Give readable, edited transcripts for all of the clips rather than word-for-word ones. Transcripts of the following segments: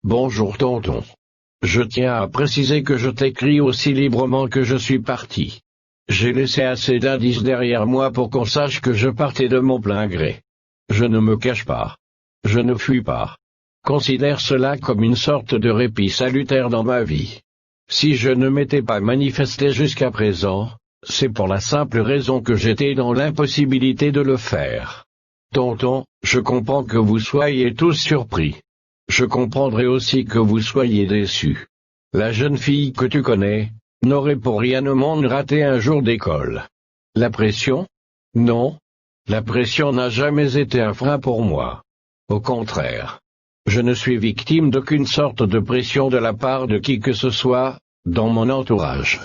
Bonjour tonton. Je tiens à préciser que je t'écris aussi librement que je suis parti. J'ai laissé assez d'indices derrière moi pour qu'on sache que je partais de mon plein gré. Je ne me cache pas. Je ne fuis pas. Considère cela comme une sorte de répit salutaire dans ma vie. Si je ne m'étais pas manifesté jusqu'à présent, c'est pour la simple raison que j'étais dans l'impossibilité de le faire. Tonton, je comprends que vous soyez tous surpris. Je comprendrai aussi que vous soyez déçus. La jeune fille que tu connais n'aurait pour rien au monde raté un jour d'école. La pression? Non. La pression n'a jamais été un frein pour moi. Au contraire. Je ne suis victime d'aucune sorte de pression de la part de qui que ce soit, dans mon entourage.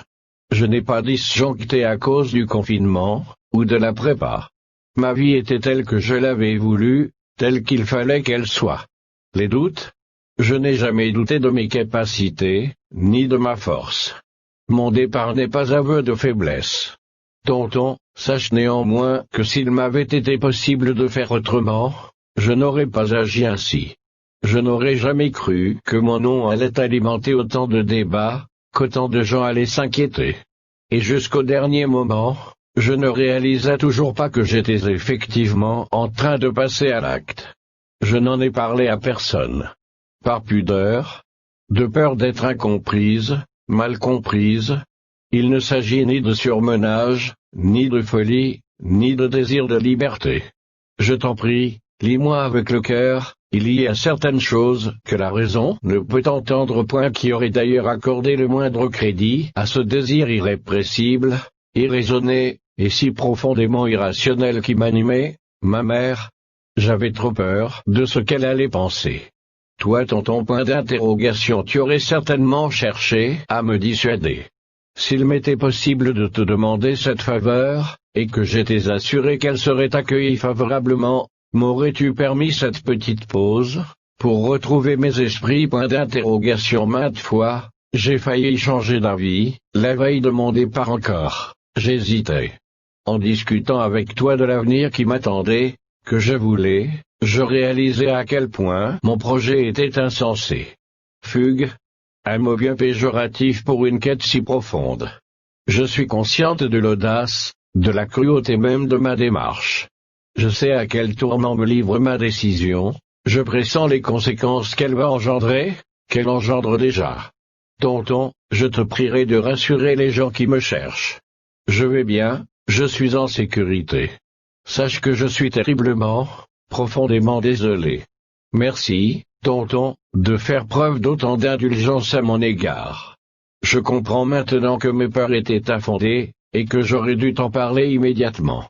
Je n'ai pas disjoncté à cause du confinement, ou de la prépa. Ma vie était telle que je l'avais voulu, telle qu'il fallait qu'elle soit. Les doutes? Je n'ai jamais douté de mes capacités, ni de ma force. Mon départ n'est pas aveu de faiblesse. Tonton, sache néanmoins que s'il m'avait été possible de faire autrement, je n'aurais pas agi ainsi. Je n'aurais jamais cru que mon nom allait alimenter autant de débats, qu'autant de gens allaient s'inquiéter. Et jusqu'au dernier moment, je ne réalisais toujours pas que j'étais effectivement en train de passer à l'acte. Je n'en ai parlé à personne. Par pudeur, de peur d'être incomprise, mal comprise. Il ne s'agit ni de surmenage, ni de folie, ni de désir de liberté. Je t'en prie, lis-moi avec le cœur. Il y a certaines choses que la raison ne peut entendre point, qui aurait d'ailleurs accordé le moindre crédit à ce désir irrépressible, irraisonné, et si profondément irrationnel qui m'animait, ma mère. J'avais trop peur de ce qu'elle allait penser. Toi, tonton, point d'interrogation, tu aurais certainement cherché à me dissuader. S'il m'était possible de te demander cette faveur, et que j'étais assuré qu'elle serait accueillie favorablement, m'aurais-tu permis cette petite pause, pour retrouver mes esprits? Point d'interrogation. Maintes fois, j'ai failli changer d'avis, la veille de mon départ encore, j'hésitais. En discutant avec toi de l'avenir qui m'attendait, que je voulais, je réalisais à quel point mon projet était insensé. Fugue, un mot bien péjoratif pour une quête si profonde. Je suis consciente de l'audace, de la cruauté même de ma démarche. Je sais à quel tourment me livre ma décision, je pressens les conséquences qu'elle va engendrer, qu'elle engendre déjà. Tonton, je te prierai de rassurer les gens qui me cherchent. Je vais bien, je suis en sécurité. Sache que je suis terriblement, profondément désolé. Merci, tonton, de faire preuve d'autant d'indulgence à mon égard. Je comprends maintenant que mes peurs étaient infondées, et que j'aurais dû t'en parler immédiatement.